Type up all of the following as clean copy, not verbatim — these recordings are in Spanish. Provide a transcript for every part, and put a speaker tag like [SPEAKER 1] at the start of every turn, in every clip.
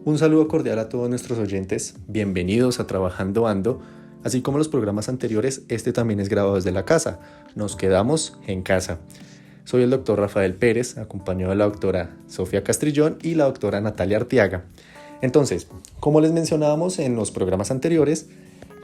[SPEAKER 1] Un saludo cordial a todos nuestros oyentes, bienvenidos a Trabajando Ando. Así como los programas anteriores, este también es grabado desde la casa. Nos quedamos en casa. Soy el doctor Rafael Pérez, acompañado de la doctora Sofía Castrillón y la doctora Natalia Arteaga. Entonces, como les mencionábamos en los programas anteriores,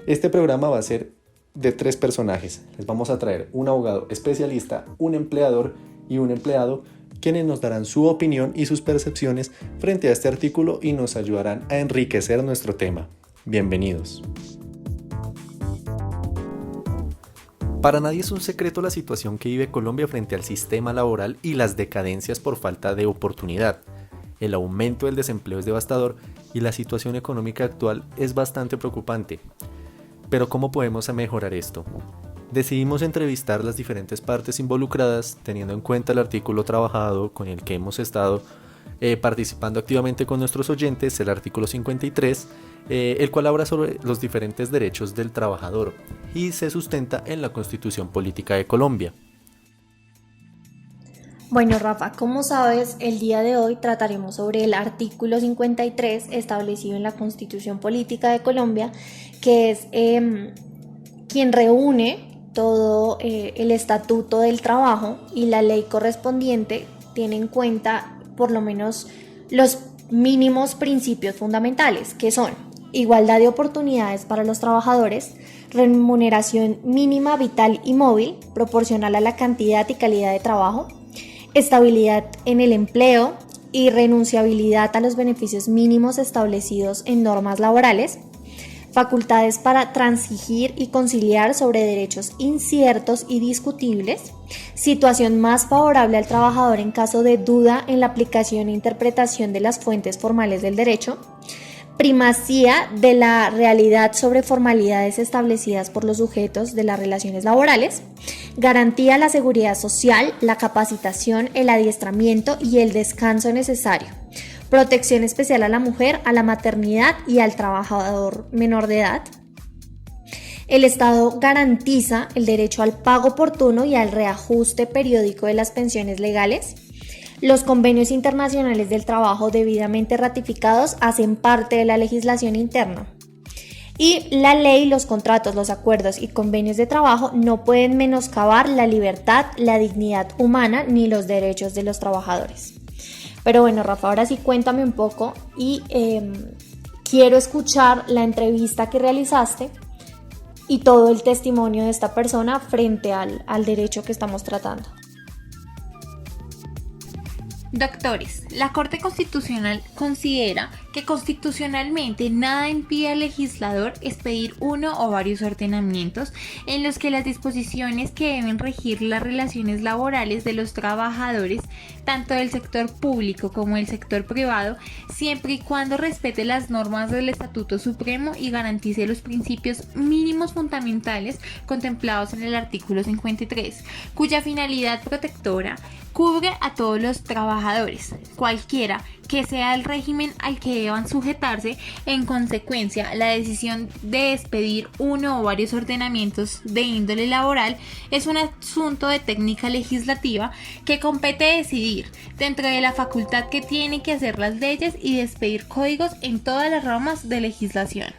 [SPEAKER 1] este programa va a ser de 3 personajes. Les vamos a traer un abogado especialista, un empleador y un empleado, quienes nos darán su opinión y sus percepciones frente a este artículo y nos ayudarán a enriquecer nuestro tema. Bienvenidos. Para nadie es un secreto la situación que vive Colombia frente al sistema laboral y las decadencias por falta de oportunidad. El aumento del desempleo es devastador y la situación económica actual es bastante preocupante. Pero ¿cómo podemos mejorar esto? Decidimos entrevistar las diferentes partes involucradas, teniendo en cuenta el artículo trabajado con el que hemos estado participando activamente con nuestros oyentes, el artículo 53, el cual habla sobre los diferentes derechos del trabajador y se sustenta en la Constitución Política de Colombia.
[SPEAKER 2] Bueno, Rafa, como sabes, el día de hoy trataremos sobre el artículo 53 establecido en la Constitución Política de Colombia, que es quien reúne todo el Estatuto del Trabajo, y la ley correspondiente tiene en cuenta por lo menos los mínimos principios fundamentales, que son igualdad de oportunidades para los trabajadores, remuneración mínima vital y móvil proporcional a la cantidad y calidad de trabajo, estabilidad en el empleo y renunciabilidad a los beneficios mínimos establecidos en normas laborales, facultades para transigir y conciliar sobre derechos inciertos y discutibles, situación más favorable al trabajador en caso de duda en la aplicación e interpretación de las fuentes formales del derecho, primacía de la realidad sobre formalidades establecidas por los sujetos de las relaciones laborales, garantía a la seguridad social, la capacitación, el adiestramiento y el descanso necesario, protección especial a la mujer, a la maternidad y al trabajador menor de edad. El Estado garantiza el derecho al pago oportuno y al reajuste periódico de las pensiones legales. Los convenios internacionales del trabajo debidamente ratificados hacen parte de la legislación interna. Y la ley, los contratos, los acuerdos y convenios de trabajo no pueden menoscabar la libertad, la dignidad humana ni los derechos de los trabajadores. Pero bueno, Rafa, ahora sí cuéntame un poco y quiero escuchar la entrevista que realizaste y todo el testimonio de esta persona frente al derecho que estamos tratando.
[SPEAKER 3] Doctores, la Corte Constitucional considera que constitucionalmente nada impide al legislador expedir uno o varios ordenamientos en los que las disposiciones que deben regir las relaciones laborales de los trabajadores, tanto del sector público como del sector privado, siempre y cuando respete las normas del Estatuto Supremo y garantice los principios mínimos fundamentales contemplados en el artículo 53, cuya finalidad protectora cubre a todos los trabajadores, cualquiera que sea el régimen al que deban sujetarse. En consecuencia, la decisión de expedir uno o varios ordenamientos de índole laboral es un asunto de técnica legislativa que compete decidir dentro de la facultad que tienen que hacer las leyes y de expedir códigos en todas las ramas de legislación.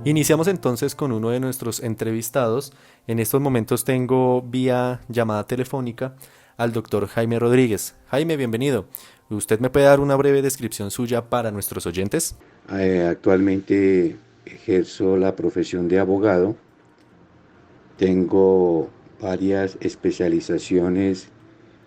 [SPEAKER 1] Iniciamos entonces con uno de nuestros entrevistados. En estos momentos tengo vía llamada telefónica al doctor Jaime Rodríguez. Jaime, bienvenido. ¿Usted me puede dar una breve descripción suya para nuestros oyentes?
[SPEAKER 4] Actualmente ejerzo la profesión de abogado. Tengo varias especializaciones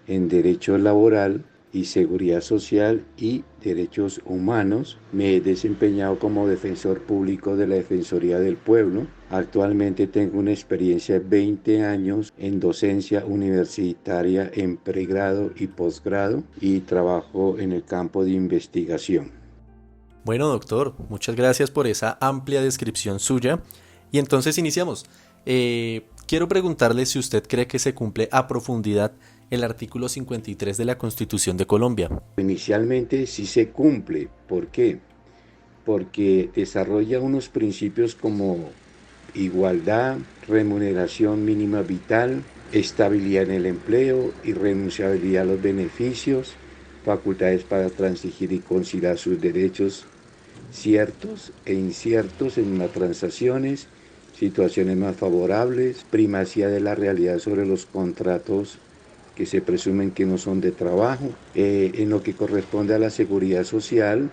[SPEAKER 4] en derecho laboral y seguridad social y derechos humanos. Me he desempeñado como defensor público de la Defensoría del Pueblo. Actualmente tengo una experiencia de 20 años en docencia universitaria en pregrado y posgrado y trabajo en el campo de investigación.
[SPEAKER 1] Bueno, doctor, muchas gracias por esa amplia descripción suya. Y entonces iniciamos. Quiero preguntarle si usted cree que se cumple a profundidad el artículo 53 de la Constitución de Colombia.
[SPEAKER 4] Inicialmente sí se cumple. ¿Por qué? Porque desarrolla unos principios como igualdad, remuneración mínima vital, estabilidad en el empleo y renunciabilidad a los beneficios, facultades para transigir y conciliar sus derechos ciertos e inciertos en las transacciones, situaciones más favorables, primacía de la realidad sobre los contratos que se presumen que no son de trabajo. En lo que corresponde a la seguridad social,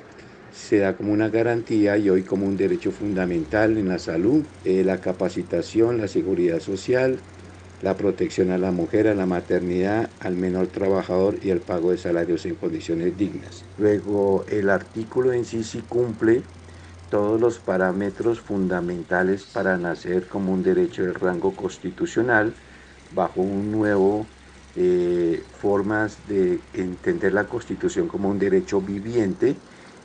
[SPEAKER 4] se da como una garantía y hoy como un derecho fundamental en la salud, la capacitación, la seguridad social, la protección a la mujer, a la maternidad, al menor trabajador y el pago de salarios en condiciones dignas. Luego, el artículo en sí cumple todos los parámetros fundamentales para nacer como un derecho de rango constitucional bajo un nuevo formas de entender la Constitución como un derecho viviente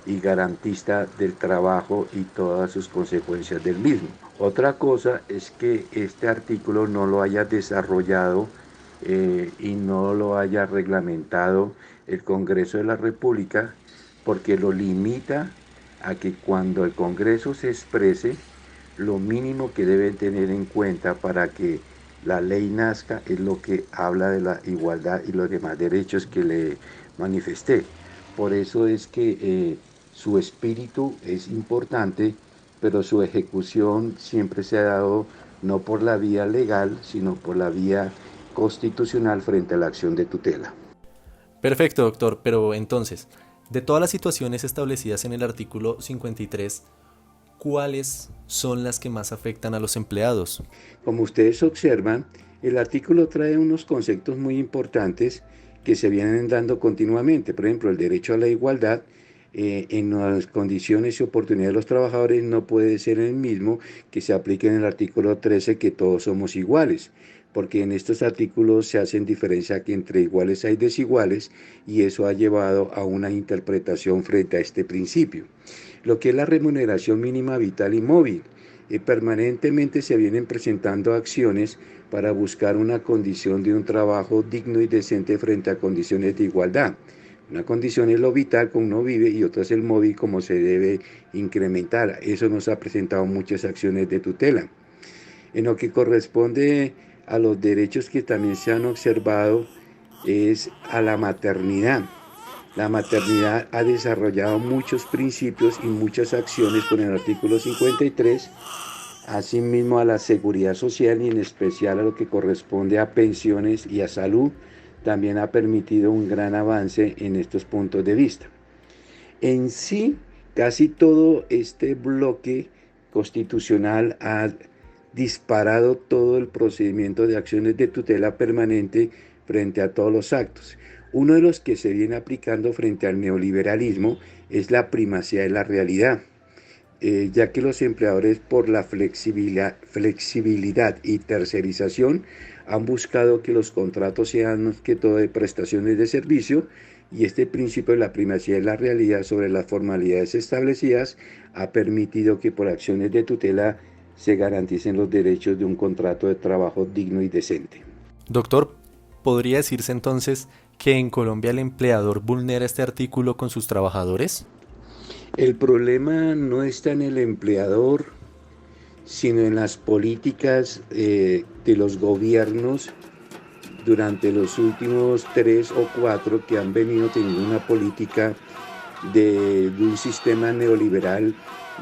[SPEAKER 4] y garantista del trabajo y todas sus consecuencias del mismo. Otra cosa es que este artículo no lo haya desarrollado y no lo haya reglamentado el Congreso de la República, porque lo limita a que cuando el Congreso se exprese, lo mínimo que deben tener en cuenta para que la ley nazca es lo que habla de la igualdad y los demás derechos que le manifesté. Por eso es que su espíritu es importante, pero su ejecución siempre se ha dado no por la vía legal, sino por la vía constitucional frente a la acción de tutela.
[SPEAKER 1] Perfecto, doctor, pero entonces, de todas las situaciones establecidas en el artículo 53, ¿cuáles son las que más afectan a los empleados?
[SPEAKER 4] Como ustedes observan, el artículo trae unos conceptos muy importantes que se vienen dando continuamente. Por ejemplo, el derecho a la igualdad en las condiciones y oportunidades de los trabajadores no puede ser el mismo que se aplique en el artículo 13, que todos somos iguales, porque en estos artículos se hacen diferencia que entre iguales hay desiguales y eso ha llevado a una interpretación frente a este principio. Lo que es la remuneración mínima vital y móvil. Permanentemente se vienen presentando acciones para buscar una condición de un trabajo digno y decente frente a condiciones de igualdad. Una condición es lo vital, como uno vive, y otra es el móvil, como se debe incrementar. Eso nos ha presentado muchas acciones de tutela. En lo que corresponde a los derechos que también se han observado es a la maternidad. La maternidad ha desarrollado muchos principios y muchas acciones con el artículo 53, asimismo a la seguridad social y en especial a lo que corresponde a pensiones y a salud, también ha permitido un gran avance en estos puntos de vista. En sí, casi todo este bloque constitucional ha disparado todo el procedimiento de acciones de tutela permanente frente a todos los actos. Uno de los que se viene aplicando frente al neoliberalismo es la primacía de la realidad, ya que los empleadores por la flexibilidad y tercerización han buscado que los contratos sean más que todo de prestaciones de servicio, y este principio de la primacía de la realidad sobre las formalidades establecidas ha permitido que por acciones de tutela se garanticen los derechos de un contrato de trabajo digno y decente.
[SPEAKER 1] Doctor, ¿podría decirse entonces que en Colombia el empleador vulnera este artículo con sus trabajadores?
[SPEAKER 4] El problema no está en el empleador, sino en las políticas de los gobiernos durante los últimos 3 o 4 que han venido teniendo una política de un sistema neoliberal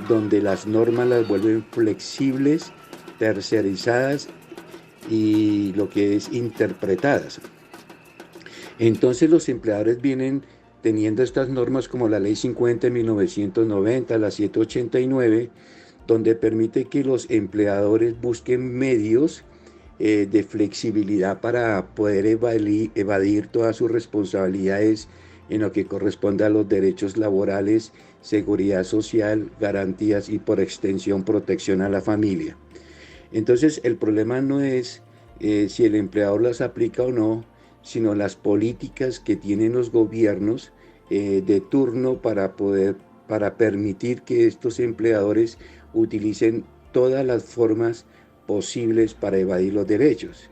[SPEAKER 4] donde las normas las vuelven flexibles, tercerizadas y lo que es interpretadas. Entonces los empleadores vienen teniendo estas normas como la Ley 50 de 1990, la 789, donde permite que los empleadores busquen medios de flexibilidad para poder evadir todas sus responsabilidades en lo que corresponde a los derechos laborales, seguridad social, garantías y por extensión protección a la familia. Entonces el problema no es si el empleador las aplica o no, sino las políticas que tienen los gobiernos de turno para permitir que estos empleadores utilicen todas las formas posibles para evadir los derechos.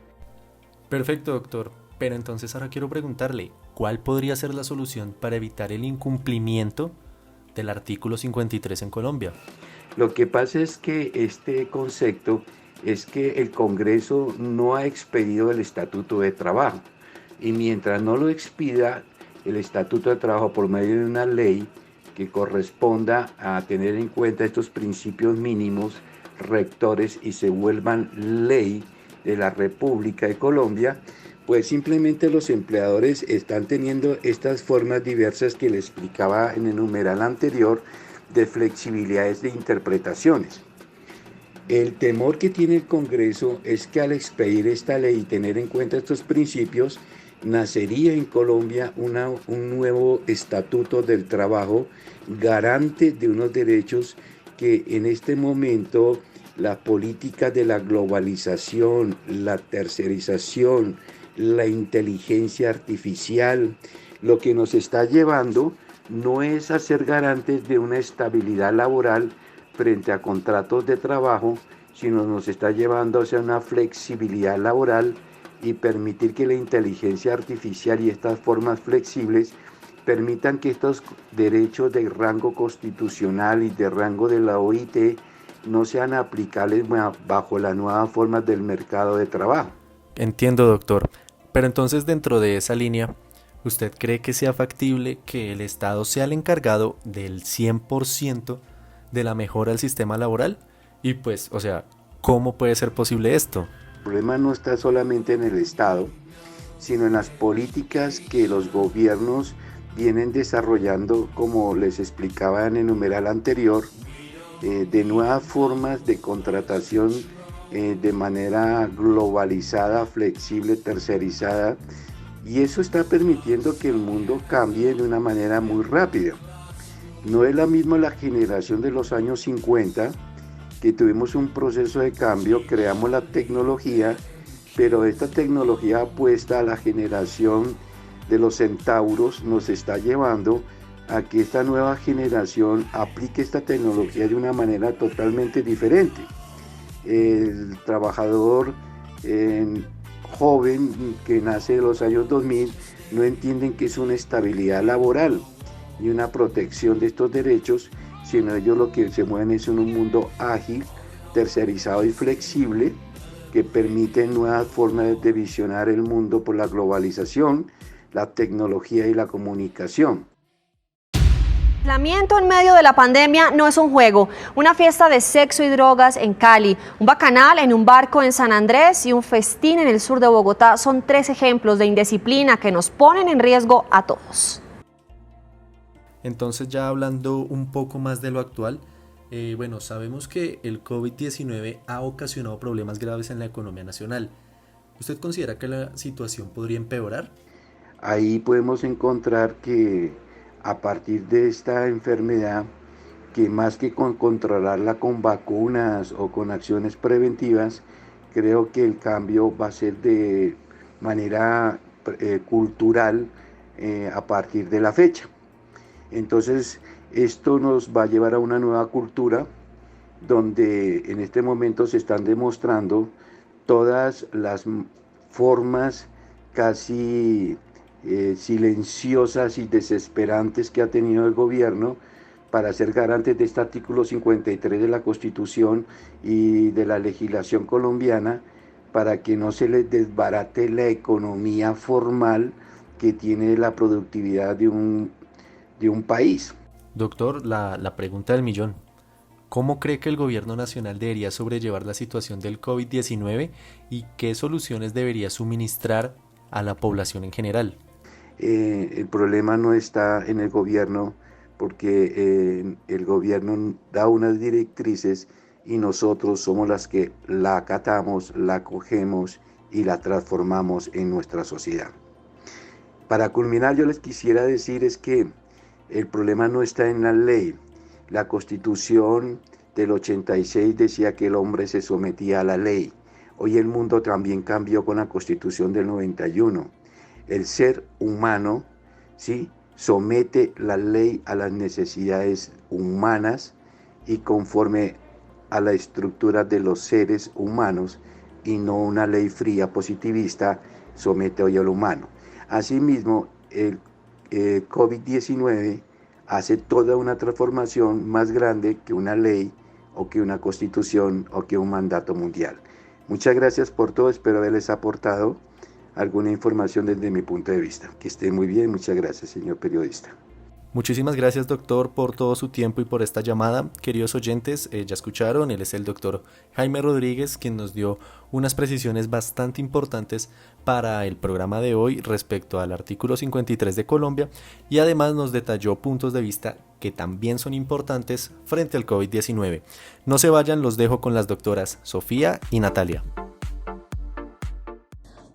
[SPEAKER 1] Perfecto, doctor. Pero entonces ahora quiero preguntarle, ¿cuál podría ser la solución para evitar el incumplimiento del artículo 53 en Colombia?
[SPEAKER 4] Lo que pasa es que este concepto es que el Congreso no ha expedido el Estatuto de Trabajo, y mientras no lo expida, el Estatuto de Trabajo por medio de una ley que corresponda a tener en cuenta estos principios mínimos rectores y se vuelvan ley de la República de Colombia, pues simplemente los empleadores están teniendo estas formas diversas que les explicaba en el numeral anterior de flexibilidades de interpretaciones. El temor que tiene el Congreso es que al expedir esta ley y tener en cuenta estos principios, nacería en Colombia un nuevo estatuto del trabajo garante de unos derechos que en este momento la política de la globalización, la tercerización, la inteligencia artificial, lo que nos está llevando no es a ser garantes de una estabilidad laboral frente a contratos de trabajo, sino nos está llevando hacia una flexibilidad laboral y permitir que la inteligencia artificial y estas formas flexibles permitan que estos derechos de rango constitucional y de rango de la OIT no sean aplicables bajo las nuevas formas del mercado de trabajo.
[SPEAKER 1] Entiendo, doctor. Pero entonces, dentro de esa línea, ¿usted cree que sea factible que el Estado sea el encargado del 100% de la mejora del sistema laboral? Y pues, o sea, ¿cómo puede ser posible esto?
[SPEAKER 4] El problema no está solamente en el Estado, sino en las políticas que los gobiernos vienen desarrollando, como les explicaba en el numeral anterior, de nuevas formas de contratación de manera globalizada, flexible, tercerizada, y eso está permitiendo que el mundo cambie de una manera muy rápida. No es la misma la generación de los años 50, que tuvimos un proceso de cambio, creamos la tecnología, pero esta tecnología apuesta a la generación de los centauros nos está llevando a que esta nueva generación aplique esta tecnología de una manera totalmente diferente. El trabajador joven que nace de los años 2000 no entienden que es una estabilidad laboral y una protección de estos derechos, sino ellos lo que se mueven es en un mundo ágil, tercerizado y flexible, que permite nuevas formas de visionar el mundo por la globalización, la tecnología y la comunicación.
[SPEAKER 5] El aislamiento en medio de la pandemia no es un juego, una fiesta de sexo y drogas en Cali, un bacanal en un barco en San Andrés y un festín en el sur de Bogotá son 3 ejemplos de indisciplina que nos ponen en riesgo a todos.
[SPEAKER 1] Entonces, ya hablando un poco más de lo actual, sabemos que el COVID-19 ha ocasionado problemas graves en la economía nacional. ¿Usted considera que la situación podría empeorar?
[SPEAKER 4] Ahí podemos encontrar que a partir de esta enfermedad, que más que controlarla con vacunas o con acciones preventivas, creo que el cambio va a ser de manera cultural a partir de la fecha. Entonces, esto nos va a llevar a una nueva cultura donde en este momento se están demostrando todas las formas casi silenciosas y desesperantes que ha tenido el gobierno para ser garantes de este artículo 53 de la Constitución y de la legislación colombiana, para que no se les desbarate la economía formal que tiene la productividad de un país.
[SPEAKER 1] Doctor, la pregunta del millón. ¿Cómo cree que el gobierno nacional debería sobrellevar la situación del COVID-19 y qué soluciones debería suministrar a la población en general?
[SPEAKER 4] El problema no está en el gobierno, porque el gobierno da unas directrices y nosotros somos las que la acatamos, la acogemos y la transformamos en nuestra sociedad. Para culminar, yo les quisiera decir es que el problema no está en la ley. La Constitución del 86 decía que el hombre se sometía a la ley. Hoy el mundo también cambió con la Constitución del 91. El ser humano, ¿sí?, somete la ley a las necesidades humanas y conforme a la estructura de los seres humanos, y no una ley fría positivista somete hoy al humano. Asimismo, el COVID-19 hace toda una transformación más grande que una ley o que una constitución o que un mandato mundial. Muchas gracias por todo, espero haberles aportado alguna información desde mi punto de vista. Que esté muy bien, muchas gracias, señor periodista.
[SPEAKER 1] Muchísimas gracias, doctor, por todo su tiempo y por esta llamada. Queridos oyentes, ya escucharon, él es el doctor Jaime Rodríguez, quien nos dio unas precisiones bastante importantes para el programa de hoy respecto al artículo 53 de Colombia y además nos detalló puntos de vista que también son importantes frente al COVID-19. No se vayan, los dejo con las doctoras Sofía y Natalia.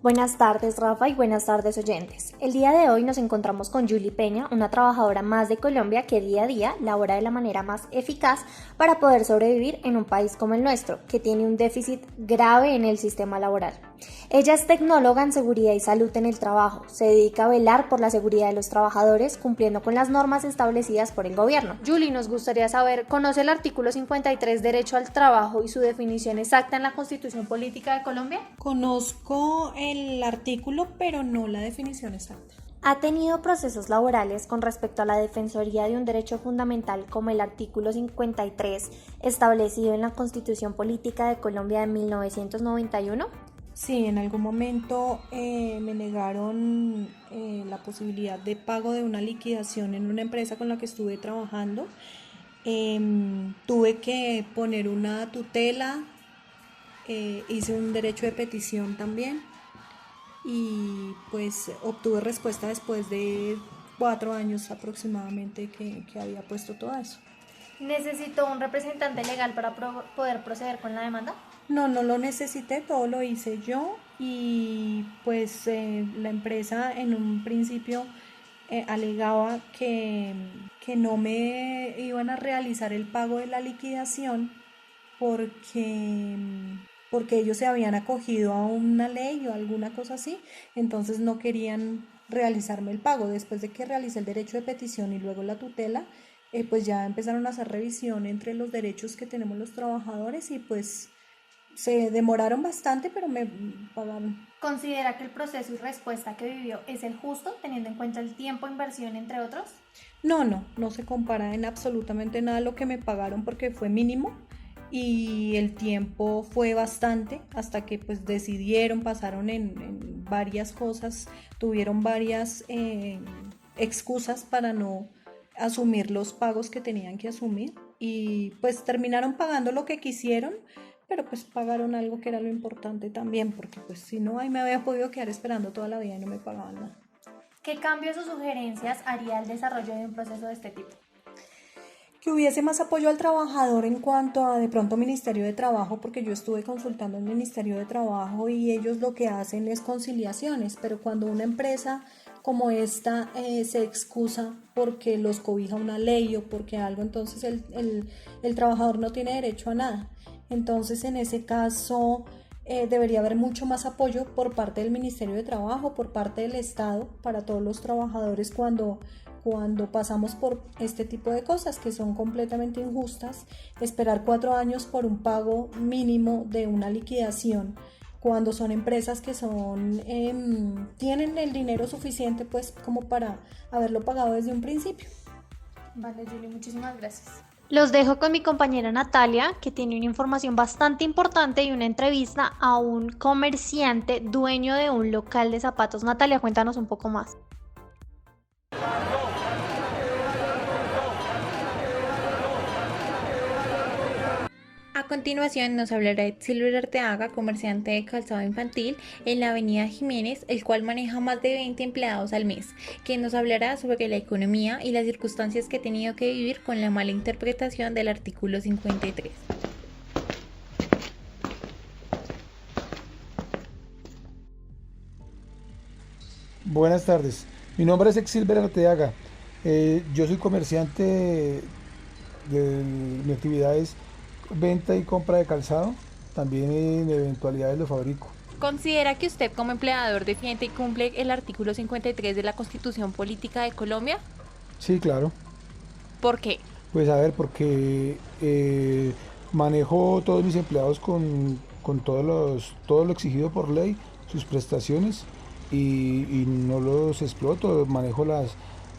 [SPEAKER 2] Buenas tardes, Rafa, y buenas tardes, oyentes. El día de hoy nos encontramos con Julie Peña, una trabajadora más de Colombia que día a día labora de la manera más eficaz para poder sobrevivir en un país como el nuestro, que tiene un déficit grave en el sistema laboral. Ella es tecnóloga en seguridad y salud en el trabajo. Se dedica a velar por la seguridad de los trabajadores, cumpliendo con las normas establecidas por el gobierno. Julie, nos gustaría saber, ¿conoce el artículo 53, derecho al trabajo, y su definición exacta en la Constitución Política de Colombia?
[SPEAKER 6] Conozco el artículo, pero no la definición exacta.
[SPEAKER 2] ¿Ha tenido procesos laborales con respecto a la defensoría de un derecho fundamental como el artículo 53 establecido en la Constitución Política de Colombia de 1991?
[SPEAKER 6] Sí, en algún momento me negaron la posibilidad de pago de una liquidación en una empresa con la que estuve trabajando. Tuve que poner una tutela, hice un derecho de petición también y pues obtuve respuesta después de 4 años aproximadamente que había puesto todo eso.
[SPEAKER 2] ¿Necesitó un representante legal para poder proceder con la demanda?
[SPEAKER 6] No lo necesité, todo lo hice yo y pues la empresa en un principio alegaba que no me iban a realizar el pago de la liquidación porque ellos se habían acogido a una ley o alguna cosa así, entonces no querían realizarme el pago. Después de que realicé el derecho de petición y luego la tutela, pues ya empezaron a hacer revisión entre los derechos que tenemos los trabajadores y pues se demoraron bastante, pero me pagaron.
[SPEAKER 2] ¿Considera que el proceso y respuesta que vivió es el justo, teniendo en cuenta el tiempo, inversión, entre otros?
[SPEAKER 6] No se compara en absolutamente nada lo que me pagaron porque fue mínimo y el tiempo fue bastante hasta que pues decidieron, pasaron en varias cosas, tuvieron varias excusas para no asumir los pagos que tenían que asumir y pues terminaron pagando lo que quisieron, pero pues pagaron algo que era lo importante también, porque pues si no, ahí me había podido quedar esperando toda la vida y no me pagaban nada.
[SPEAKER 2] ¿Qué cambios o sugerencias haría el desarrollo de un proceso de este tipo?
[SPEAKER 6] Que hubiese más apoyo al trabajador en cuanto a de pronto Ministerio de Trabajo, porque yo estuve consultando el Ministerio de Trabajo y ellos lo que hacen es conciliaciones, pero cuando una empresa como esta se excusa porque los cobija una ley o porque algo, entonces el trabajador no tiene derecho a nada. Entonces en ese caso debería haber mucho más apoyo por parte del Ministerio de Trabajo, por parte del Estado, para todos los trabajadores cuando pasamos por este tipo de cosas que son completamente injustas. Esperar 4 años por un pago mínimo de una liquidación cuando son empresas que tienen el dinero suficiente pues como para haberlo pagado desde un principio.
[SPEAKER 2] Vale, Julie, muchísimas gracias.
[SPEAKER 7] Los dejo con mi compañera Natalia, que tiene una información bastante importante y una entrevista a un comerciante dueño de un local de zapatos. Natalia, cuéntanos un poco más.
[SPEAKER 3] A continuación nos hablará Exilber Arteaga, comerciante de calzado infantil en la avenida Jiménez, el cual maneja más de 20 empleados al mes, quien nos hablará sobre la economía y las circunstancias que ha tenido que vivir con la mala interpretación del artículo 53.
[SPEAKER 8] Buenas tardes, mi nombre es Exilber Arteaga, yo soy comerciante, mi actividad es venta y compra de calzado, también en eventualidades lo fabrico.
[SPEAKER 3] ¿Considera que usted como empleador defiende y cumple el artículo 53 de la Constitución Política de Colombia?
[SPEAKER 8] Sí, claro.
[SPEAKER 3] ¿Por qué?
[SPEAKER 8] Pues a ver, porque manejo todos mis empleados con todo lo exigido por ley, sus prestaciones y no los exploto, manejo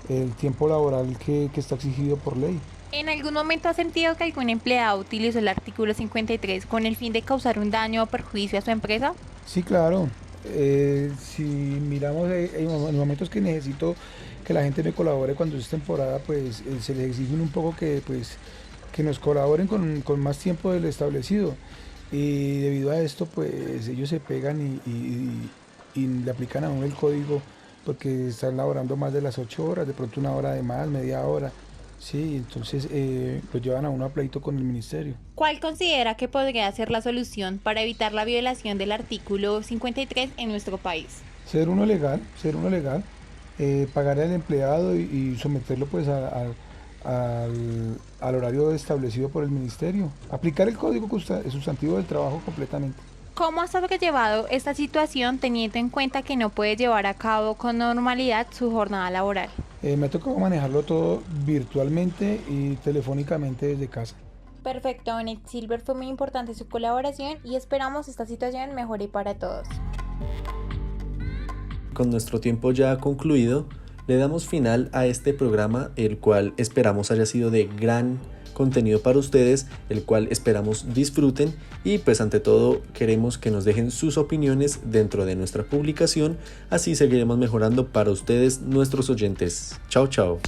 [SPEAKER 8] el tiempo laboral que está exigido por ley.
[SPEAKER 3] ¿En algún momento ha sentido que algún empleado utilizó el artículo 53 con el fin de causar un daño o perjuicio a su empresa?
[SPEAKER 8] Sí, claro. Si miramos en momentos que necesito que la gente me colabore cuando es temporada, pues se les exige un poco que nos colaboren con más tiempo del establecido. Y debido a esto, pues ellos se pegan y le aplican a uno el código porque están laborando más de las 8 horas, de pronto una hora de más, media hora. Sí, entonces lo llevan a uno a pleito con el ministerio.
[SPEAKER 3] ¿Cuál considera que podría ser la solución para evitar la violación del artículo 53 en nuestro país?
[SPEAKER 8] Ser uno legal, pagar al empleado y someterlo pues al horario establecido por el ministerio. Aplicar el código sustantivo del trabajo completamente.
[SPEAKER 3] ¿Cómo ha sobrellevado esta situación teniendo en cuenta que no puede llevar a cabo con normalidad su jornada laboral?
[SPEAKER 8] Me ha tocado manejarlo todo virtualmente y telefónicamente desde casa.
[SPEAKER 3] Perfecto, Don Silver, fue muy importante su colaboración y esperamos esta situación mejore para todos.
[SPEAKER 1] Con nuestro tiempo ya concluido, le damos final a este programa, el cual esperamos haya sido de gran contenido para ustedes, el cual esperamos disfruten y pues ante todo queremos que nos dejen sus opiniones dentro de nuestra publicación, así seguiremos mejorando para ustedes, nuestros oyentes. Chao, chao.